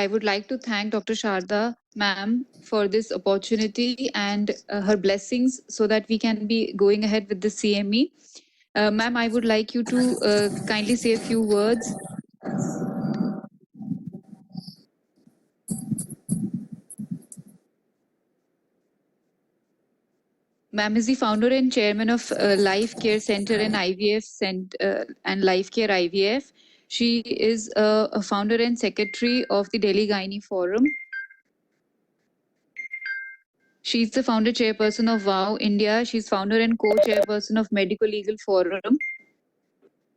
I would like to thank Dr. Sharda ma'am for this opportunity and her blessings so that we can be going ahead with the CME. Ma'am, I would like you to kindly say a few words. Ma'am is the founder and chairman of Life Care Center and and Life Care IVF. She is a founder and secretary of the Delhi Gynae Forum. She's the founder chairperson of WOW India. She's founder and co-chairperson of Medical Legal Forum.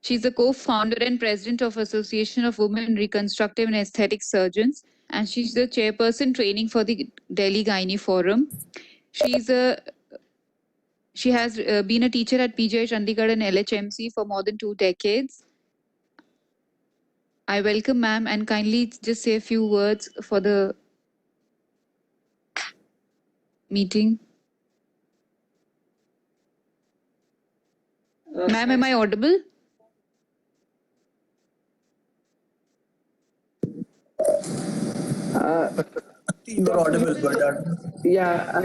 She's the co-founder and president of Association of Women Reconstructive and Aesthetic Surgeons, and she's the chairperson training for the Delhi Gynae Forum. She has been a teacher at PGI Chandigarh and LHMC for more than 2 decades. I welcome ma'am and kindly just say a few words for the meeting. Ma'am, am I audible? You're audible, but yeah,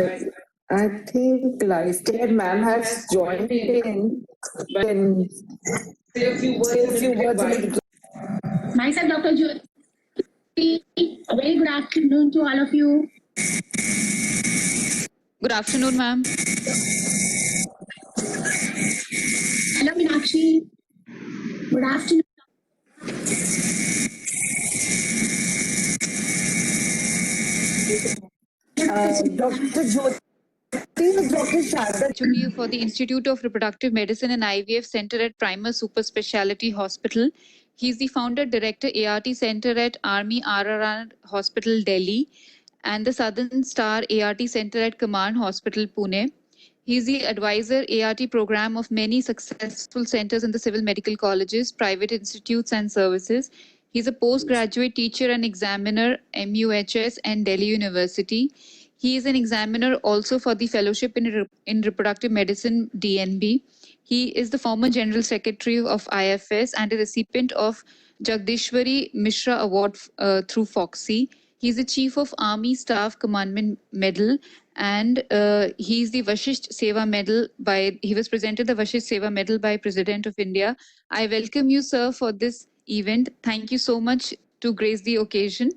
I think Life Care ma'am has joined in. Then say a few words. Myself, Dr. Jyoti. A very good afternoon to all of you. Good afternoon, ma'am. Hello, Meenakshi. Good afternoon. Dr. Jyoti, Dr. Sharda. Actually, for the Institute of Reproductive Medicine and IVF Center at Primer Super Speciality Hospital. He's the founder director ART Center at Army RRR Hospital, Delhi, and the Southern Star ART Center at Command Hospital, Pune. He's the advisor ART program of many successful centers in the civil medical colleges, private institutes and services. He's a postgraduate teacher and examiner, MUHS and Delhi University. He is an examiner also for the fellowship in reproductive medicine, DNB. He is the former general secretary of IFS and a recipient of Jagdishwari Mishra Award through FOXY. He's the chief of Army Staff Commandment Medal, and he's the Vashisht Seva Medal he was presented the Vashisht Seva Medal by President of India. I welcome you, sir, for this event. Thank you so much to grace the occasion.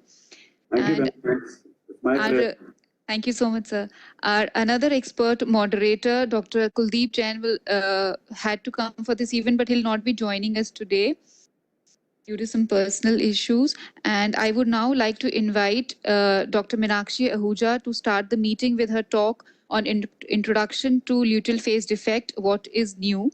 thank you. Thank you so much, sir. Our another expert moderator, Dr. Kuldeep Jain, had to come for this event, but he'll not be joining us today due to some personal issues. And I would now like to invite Dr. Meenakshi Ahuja to start the meeting with her talk on Introduction to Luteal Phase Defect, What is New?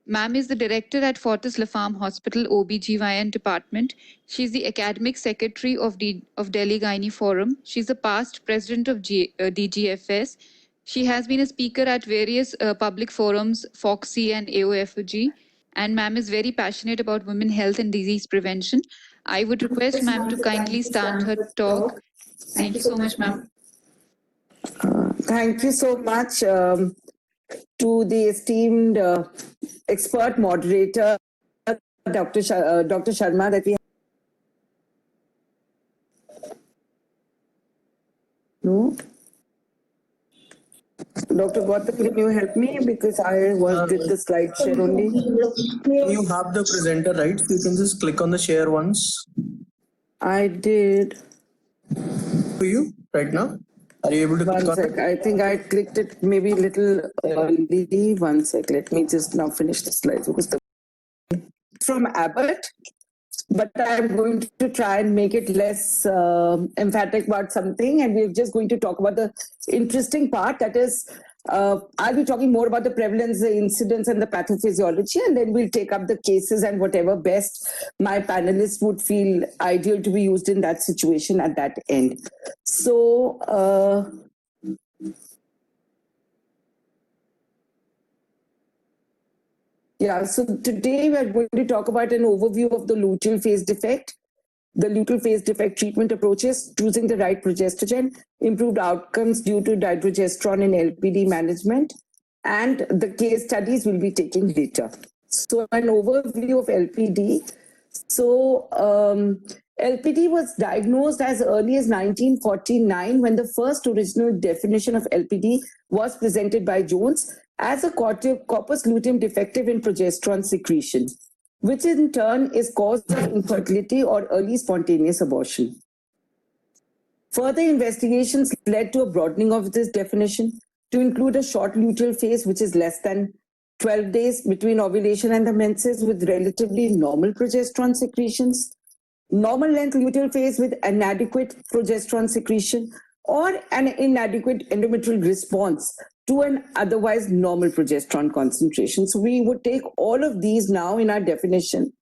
Ma'am is the director at Fortis Lafarm Hospital OBGYN department. She's the academic secretary of Delhi Gynae Forum. She's a past president of DGFS. She has been a speaker at various public forums, FOXY and AOFG. And ma'am is very passionate about women health and disease prevention. I would request ma'am to kindly start her talk. Thank you so much, ma'am. Thank you so much to the esteemed expert moderator, Dr. Sharma, that we have. No? Dr. Gautam, can you help me? Because I did the slide share only. You have the presenter, right? You can just click on the share once. I did. For you right now? Are you able to click on it? I think I clicked it maybe a little early. 1 sec. Let me just now finish the slides. From Abbott, but I'm going to try and make it less emphatic about something. And we're just going to talk about the interesting part. That is, I'll be talking more about the prevalence, the incidence, and the pathophysiology, and then we'll take up the cases and whatever best my panelists would feel ideal to be used in that situation at that end. So, so today we're going to talk about an overview of the luteal phase defect, the luteal phase defect treatment approaches, choosing the right progestogen, improved outcomes due to dydrogesterone in LPD management, and the case studies we'll be taking later. So an overview of LPD. So LPD was diagnosed as early as 1949 when the first original definition of LPD was presented by Jones as a corpus luteum defective in progesterone secretion, which in turn is cause of infertility or early spontaneous abortion. Further investigations led to a broadening of this definition to include a short luteal phase, which is less than 12 days between ovulation and the menses with relatively normal progesterone secretions, normal length luteal phase with inadequate progesterone secretion, or an inadequate endometrial response to an otherwise normal progesterone concentration. So we would take all of these now in our definition.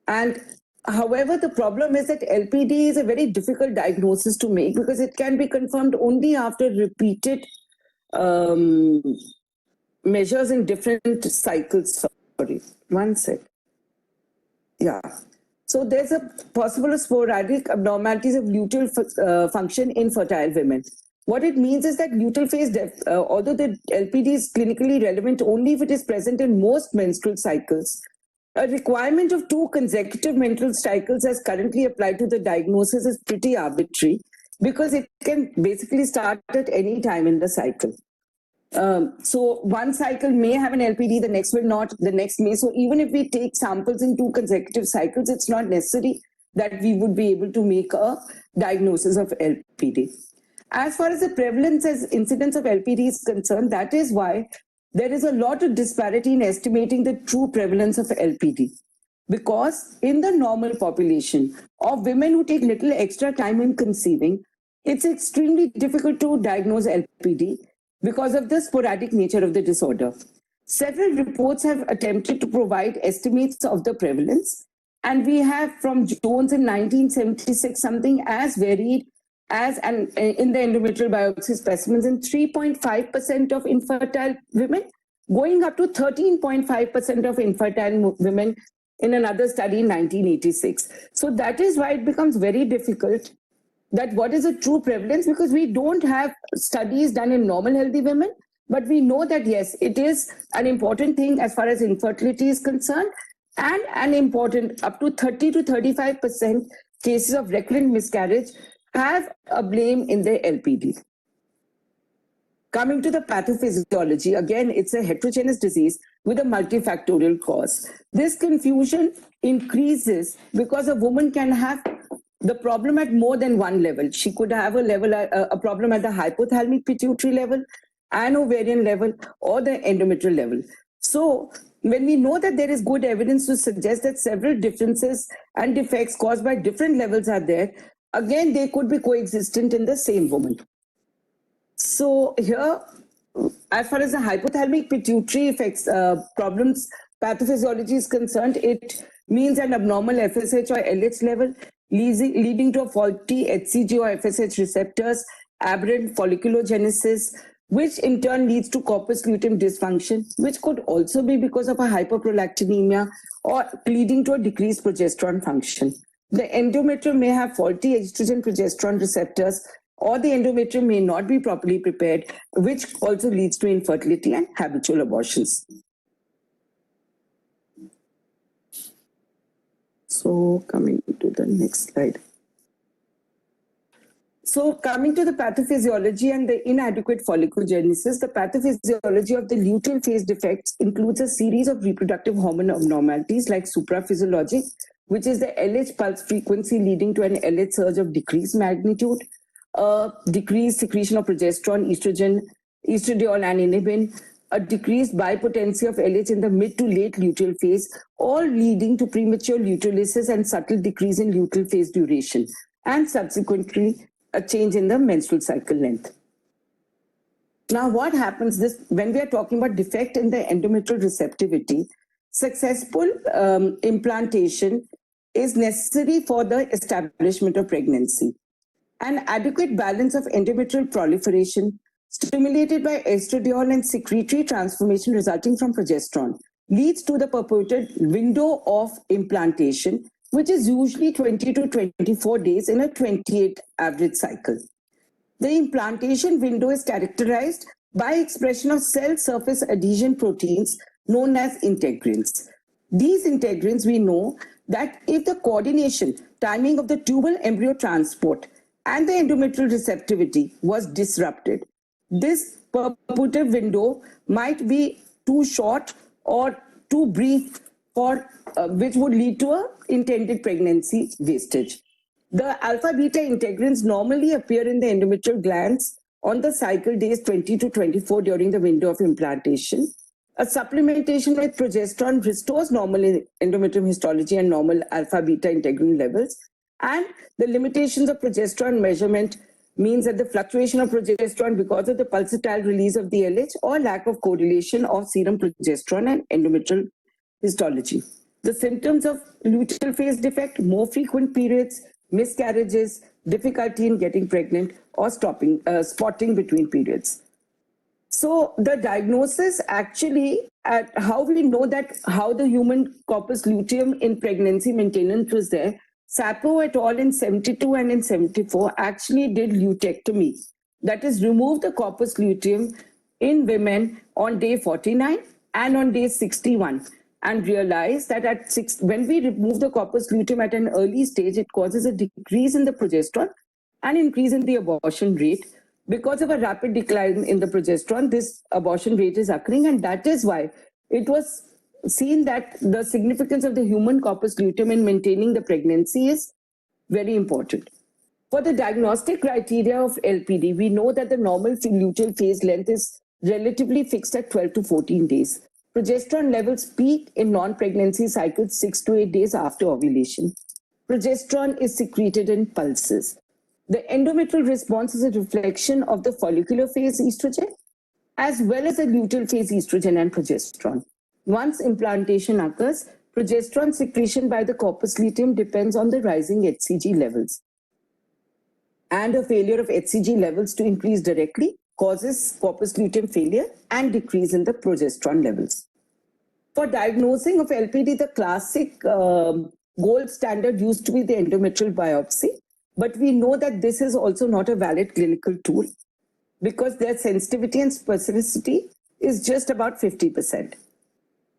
And however, the problem is that LPD is a very difficult diagnosis to make because it can be confirmed only after repeated measures in different cycles. Sorry, one sec. Yeah. So there's a possible sporadic abnormalities of luteal function in fertile women. What it means is that luteal phase, although the LPD is clinically relevant only if it is present in most menstrual cycles, a requirement of 2 consecutive menstrual cycles as currently applied to the diagnosis is pretty arbitrary because it can basically start at any time in the cycle. So one cycle may have an LPD, the next will not, the next may. So even if we take samples in 2 consecutive cycles, it's not necessary that we would be able to make a diagnosis of LPD. As far as the prevalence as incidence of LPD is concerned, that is why there is a lot of disparity in estimating the true prevalence of LPD. Because in the normal population of women who take little extra time in conceiving, it's extremely difficult to diagnose LPD because of the sporadic nature of the disorder. Several reports have attempted to provide estimates of the prevalence, and we have from Jones in 1976 something as varied as in the endometrial biopsy specimens in 3.5% of infertile women, going up to 13.5% of infertile women in another study in 1986. So that is why it becomes very difficult that what is the true prevalence, because we don't have studies done in normal healthy women, but we know that yes, it is an important thing as far as infertility is concerned, and an important up to 30 to 35% cases of recurrent miscarriage have a blame in the LPD. Coming to the pathophysiology, again, it's a heterogeneous disease with a multifactorial cause. This confusion increases because a woman can have the problem at more than one level. She could have a problem at the hypothalamic pituitary level, an ovarian level, or the endometrial level. So when we know that there is good evidence to suggest that several differences and defects caused by different levels are there, again, they could be coexistent in the same woman. So here, as far as the hypothalamic pituitary effects, problems, pathophysiology is concerned, it means an abnormal FSH or LH level, leading to a faulty HCG or FSH receptors, aberrant folliculogenesis, which in turn leads to corpus luteum dysfunction, which could also be because of a hyperprolactinemia or leading to a decreased progesterone function. The endometrium may have faulty estrogen progesterone receptors, or the endometrium may not be properly prepared, which also leads to infertility and habitual abortions. So coming to the next slide. So coming to the pathophysiology and the inadequate folliculogenesis, the pathophysiology of the luteal phase defects includes a series of reproductive hormone abnormalities like supraphysiologic, which is the LH pulse frequency leading to an LH surge of decreased magnitude, decreased secretion of progesterone, estrogen, estradiol, and inhibin, a decreased bipotency of LH in the mid to late luteal phase, all leading to premature luteolysis and subtle decrease in luteal phase duration, and subsequently a change in the menstrual cycle length. Now, what happens when we are talking about defect in the endometrial receptivity? Successful implantation is necessary for the establishment of pregnancy. An adequate balance of endometrial proliferation stimulated by estradiol and secretory transformation resulting from progesterone leads to the purported window of implantation, which is usually 20 to 24 days in a 28 average cycle. The implantation window is characterized by expression of cell surface adhesion proteins known as integrins. These integrins, we know that if the coordination, timing of the tubal embryo transport and the endometrial receptivity was disrupted, this purported window might be too short or too brief for which would lead to a intended pregnancy wastage. The alpha beta integrins normally appear in the endometrial glands on the cycle days 20 to 24 during the window of implantation. A supplementation with progesterone restores normal endometrium histology and normal alpha beta integrin levels. And the limitations of progesterone measurement means that the fluctuation of progesterone because of the pulsatile release of the LH or lack of correlation of serum progesterone and endometrial histology. The symptoms of luteal phase defect: more frequent periods, miscarriages, difficulty in getting pregnant, or spotting between periods. So the diagnosis actually, at how we know that how the human corpus luteum in pregnancy maintenance was there, Sapo et al. In 72 and in 74 actually did lutectomy. That is, remove the corpus luteum in women on day 49 and on day 61, and realized that when we remove the corpus luteum at an early stage, it causes a decrease in the progesterone and increase in the abortion rate. Because of a rapid decline in the progesterone, this abortion rate is occurring, and that is why it was seen that the significance of the human corpus luteum in maintaining the pregnancy is very important. For the diagnostic criteria of LPD, we know that the normal luteal phase length is relatively fixed at 12 to 14 days. Progesterone levels peak in non-pregnancy cycles 6 to 8 days after ovulation. Progesterone is secreted in pulses. The endometrial response is a reflection of the follicular phase estrogen as well as the luteal phase estrogen and progesterone. Once implantation occurs, progesterone secretion by the corpus luteum depends on the rising HCG levels. And a failure of HCG levels to increase directly causes corpus luteum failure and decrease in the progesterone levels. For diagnosing of LPD, the classic gold standard used to be the endometrial biopsy. But we know that this is also not a valid clinical tool because their sensitivity and specificity is just about 50%.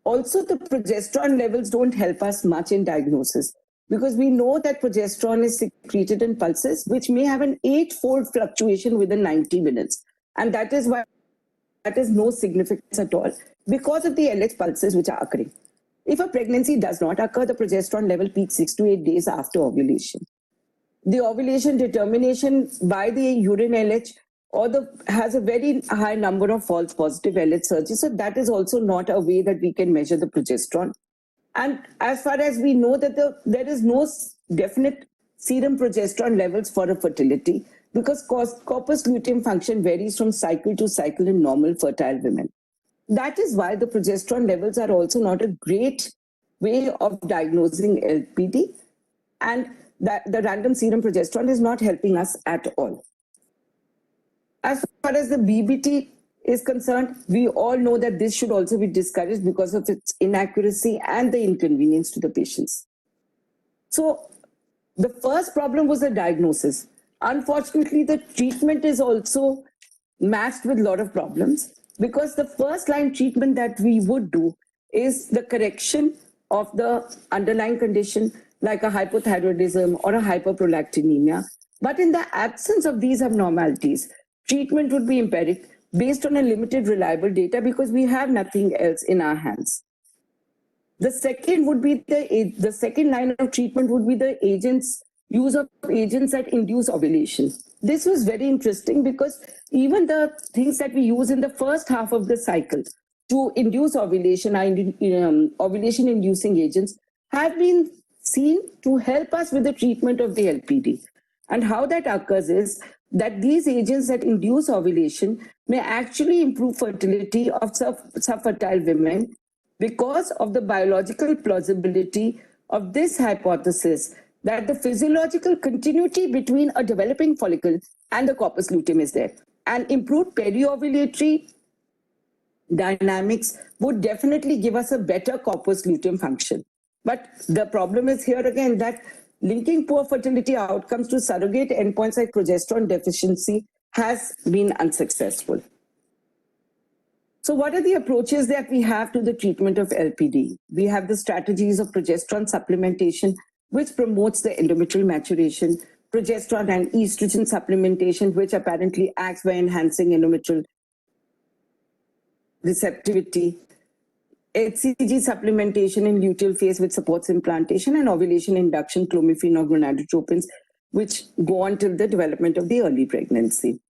Also, the progesterone levels don't help us much in diagnosis because we know that progesterone is secreted in pulses, which may have an 8-fold fluctuation within 90 minutes. And that is why that is no significance at all because of the LH pulses which are occurring. If a pregnancy does not occur, the progesterone level peaks 6 to 8 days after ovulation. The ovulation determination by the urine LH has a very high number of false positive LH surges. So that is also not a way that we can measure the progesterone. And as far as we know that there is no definite serum progesterone levels for a fertility because corpus luteum function varies from cycle to cycle in normal fertile women. That is why the progesterone levels are also not a great way of diagnosing LPD, and that the random serum progesterone is not helping us at all. As far as the BBT is concerned, we all know that this should also be discouraged because of its inaccuracy and the inconvenience to the patients. So the first problem was the diagnosis. Unfortunately, the treatment is also matched with a lot of problems because the first line treatment that we would do is the correction of the underlying condition like a hypothyroidism or a hyperprolactinemia. But in the absence of these abnormalities, treatment would be empiric based on a limited reliable data because we have nothing else in our hands. The second would be the second line of treatment would be the use of agents that induce ovulation. This was very interesting because even the things that we use in the first half of the cycle to induce ovulation, ovulation inducing agents, have been seen to help us with the treatment of the LPD. And how that occurs is that these agents that induce ovulation may actually improve fertility of subfertile women because of the biological plausibility of this hypothesis that the physiological continuity between a developing follicle and the corpus luteum is there. And improved peri-ovulatory dynamics would definitely give us a better corpus luteum function. But the problem is here again that linking poor fertility outcomes to surrogate endpoints like progesterone deficiency has been unsuccessful. So what are the approaches that we have to the treatment of LPD? We have the strategies of progesterone supplementation, which promotes the endometrial maturation, progesterone and estrogen supplementation, which apparently acts by enhancing endometrial receptivity, HCG supplementation in luteal phase, which supports implantation, and ovulation induction, clomiphene or gonadotropins, which go on till the development of the early pregnancy.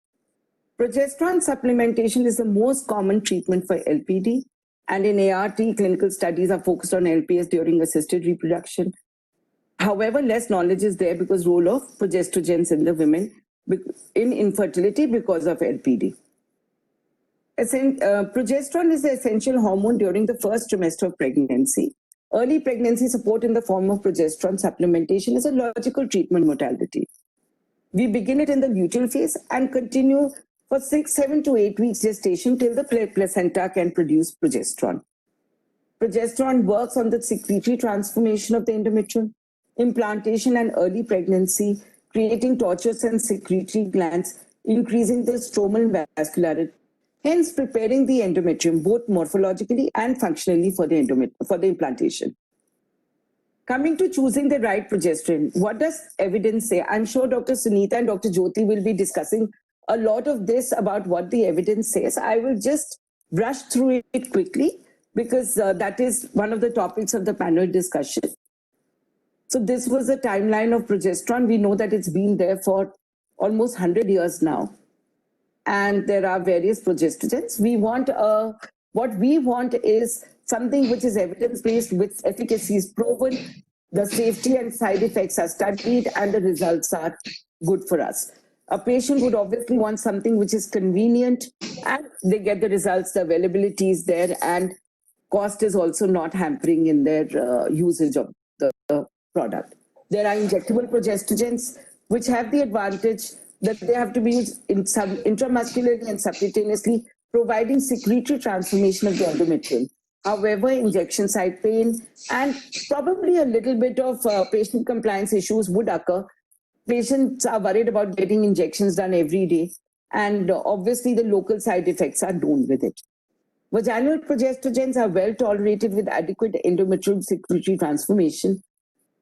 Progesterone supplementation is the most common treatment for LPD, and in ART, clinical studies are focused on LPS during assisted reproduction. However, less knowledge is there because role of progestrogens in the women in infertility because of LPD. Progesterone is the essential hormone during the first trimester of pregnancy. Early pregnancy support in the form of progesterone supplementation is a logical treatment modality. We begin it in the luteal phase and continue for 7 to 8 weeks gestation till the placenta can produce progesterone. Progesterone works on the secretory transformation of the endometrium, implantation and early pregnancy, creating tortuous and secretory glands, increasing the stromal vascularity, hence preparing the endometrium both morphologically and functionally for the implantation. Coming to choosing the right progesterone, what does evidence say? I'm sure Dr. Sunita and Dr. Jyoti will be discussing a lot of this about what the evidence says. I will just brush through it quickly because that is one of the topics of the panel discussion. So this was the timeline of progesterone. We know that it's been there for almost 100 years now. And there are various progestrogens. What we want is something which is evidence-based, with efficacy is proven, the safety and side effects are studied, and the results are good for us. A patient would obviously want something which is convenient, and they get the results, the availability is there, and cost is also not hampering in their usage of the product. There are injectable progestrogens, which have the advantage that they have to be used intramuscularly and subcutaneously, providing secretory transformation of the endometrium. However, injection site pain and probably a little bit of patient compliance issues would occur. Patients are worried about getting injections done every day, and obviously the local side effects are known with it. Vaginal progestrogens are well tolerated with adequate endometrial secretory transformation.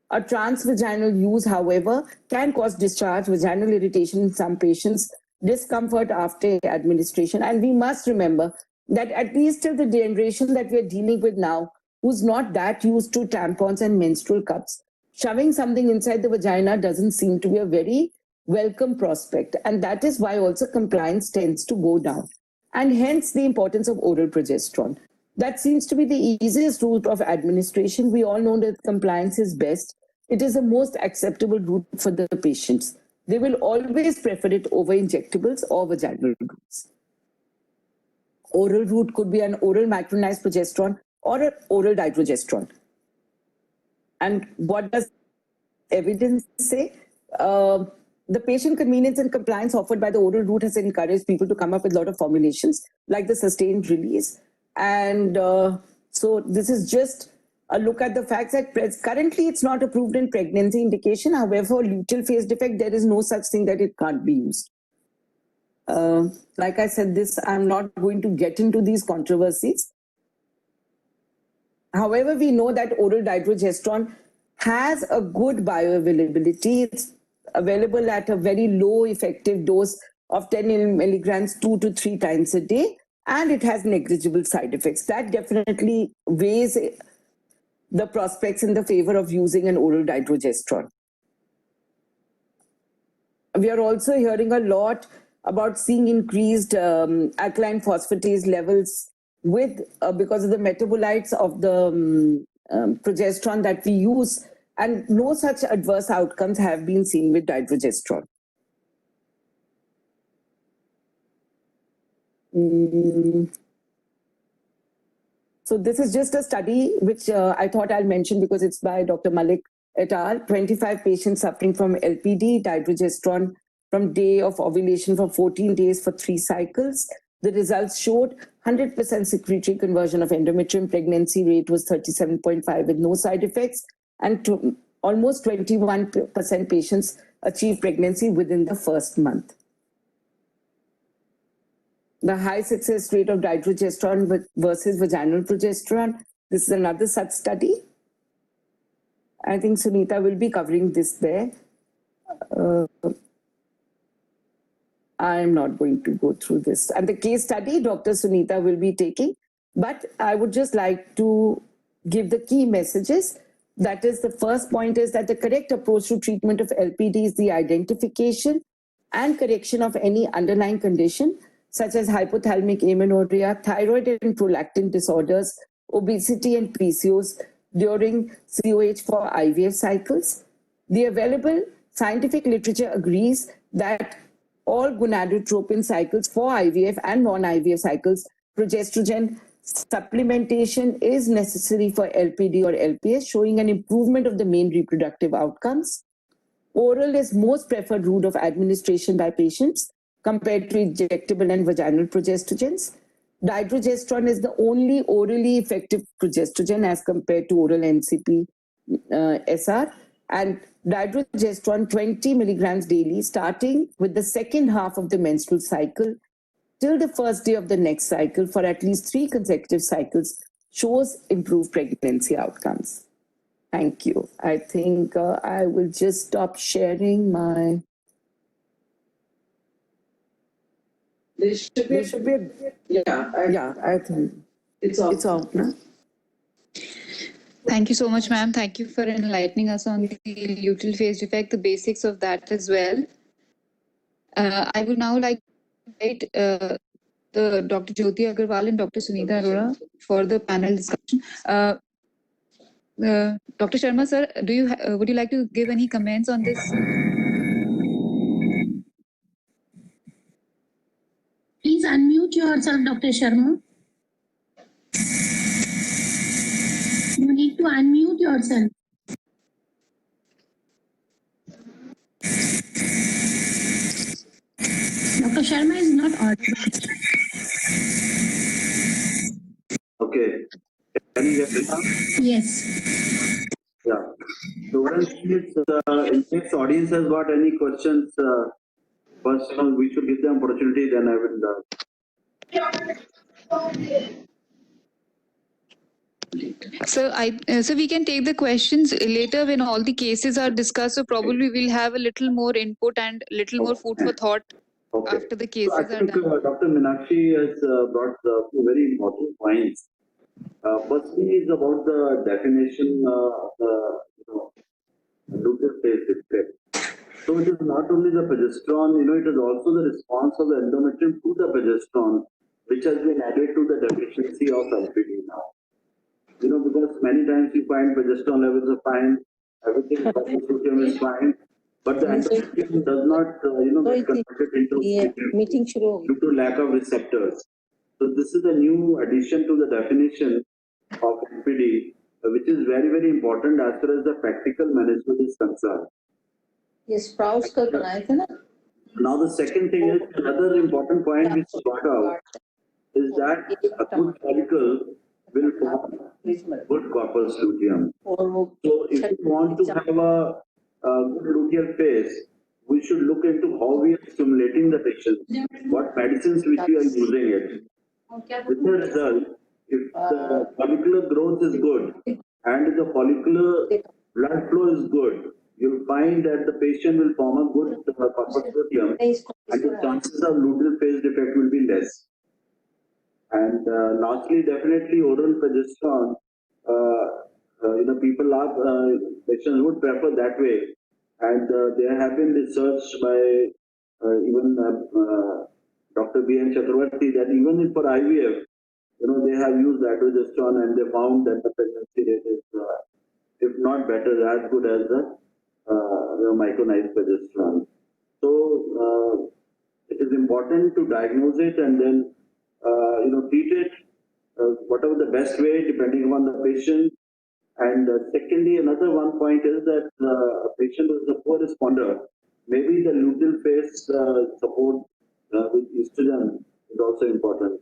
A transvaginal use, however, can cause discharge, vaginal irritation in some patients, discomfort after administration. And we must remember that at least till the generation that we're dealing with now, who's not that used to tampons and menstrual cups, shoving something inside the vagina doesn't seem to be a very welcome prospect. And that is why also compliance tends to go down. And hence the importance of oral progesterone. That seems to be the easiest route of administration. We all know that compliance is best. It is the most acceptable route for the patients. They will always prefer it over injectables or vaginal routes. Oral route could be an oral micronized progesterone or an oral dydrogesterone. And what does evidence say? The patient convenience and compliance offered by the oral route has encouraged people to come up with a lot of formulations like the sustained release. And so this is just a look at the facts that currently it's not approved in pregnancy indication. However, for luteal phase defect, there is no such thing that it can't be used. Like I said, I'm not going to get into these controversies. However, we know that oral dydrogesterone has a good bioavailability. It's available at a very low effective dose of 10 milligrams 2 to 3 times a day, and it has negligible side effects. That definitely weighs the prospects in the favor of using an oral dydrogesterone. We are also hearing a lot about seeing increased alkaline phosphatase levels with because of the metabolites of the progesterone that we use, and no such adverse outcomes have been seen with dydrogesterone. So this is just a study which I thought I'll mention because it's by Dr. Malik et al. 25 patients suffering from LPD, dydrogesterone from day of ovulation for 14 days for 3 cycles. The results showed 100% secretory conversion of endometrium. Pregnancy rate was 37.5 with no side effects, and almost 21% patients achieved pregnancy within the first month. the high success rate of dydrogesterone versus vaginal progesterone. This is another such study. I think Sunita will be covering this there. I'm not going to go through this. And the case study, Dr. Sunita will be taking. But I would just like to give the key messages. That is, the first point is that the correct approach to treatment of LPD is the identification and correction of any underlying condition, such as hypothalamic amenorrhea, thyroid and prolactin disorders, obesity and PCOS during COH for IVF cycles. The available scientific literature agrees that all gonadotropin cycles for IVF and non-IVF cycles, progestogen supplementation is necessary for LPD or LPS, showing an improvement of the main reproductive outcomes. Oral is most preferred route of administration by patients compared to injectable and vaginal progestogens. Dydrogesterone is the only orally effective progestogen as compared to oral NCP SR, and dydrogesterone 20 milligrams daily starting with the second half of the menstrual cycle till the first day of the next cycle for at least 3 consecutive cycles shows improved pregnancy outcomes. Thank you. I think I will just stop sharing my... There should be, Yeah, I think it's all. it's all. No? Thank you so much, ma'am. Thank you for enlightening us on the luteal phase defect, the basics of that as well. I would now like to invite the Dr. Jyoti Agarwal and Dr. Sunita Arora for the panel discussion. Dr. Sharma, sir, would you like to give any comments on this? Please unmute yourself, Dr. Sharma. You need to unmute yourself. Dr. Sharma is not audible. Okay. Can you hear me now? Yes. Yeah. So what I'm saying is, in case audience has got any questions, first, we should give them opportunity, then I will. So we can take the questions later when all the cases are discussed. So probably we'll have a little more input and little more food for thought Okay. after the So cases I are think done. Dr. Meenakshi has brought two very important points. Firstly is about the definition of the luteal phase defect. So it is not only the progesterone, it is also the response of the endometrium to the progesterone, which has been added to the deficiency of LPD now. Because many times you find progesterone levels are fine, everything progesterone is fine, but the endometrium does not, get converted into Meeting due to lack of receptors. So this is a new addition to the definition of LPD, which is very, very important as far as the practical management is concerned. ये sprouts कल बनाए थे ना. Now the second thing is, another important point which is brought out is that a good follicle will form good corpus luteum. So if you want to have a good luteal phase, we should look into how we are stimulating the patient, what medicines which we are using it. With the result, if the follicular growth is good and the follicular blood flow is good, you'll find that the patient will form a good corpus luteum and the chances of luteal phase defect will be less. And lastly, definitely oral progesterone, people are, patients would prefer that way. And there have been research by even Dr. B.N. Chakravarti that even for IVF, they have used dydrogesterone and they found that the pregnancy rate is, if not better, as good as the micronized progesterone. So it is important to diagnose it and then treat it whatever the best way depending upon the patient. And secondly, another one point is that a patient who is a poor responder, maybe the luteal phase support with estrogen is also important.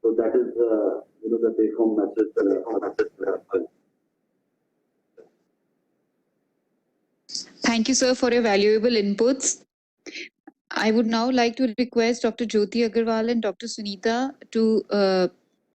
So that is the take-home message. Thank you, sir, for your valuable inputs. I would now like to request Dr. Jyoti Agarwal and Dr. Sunita to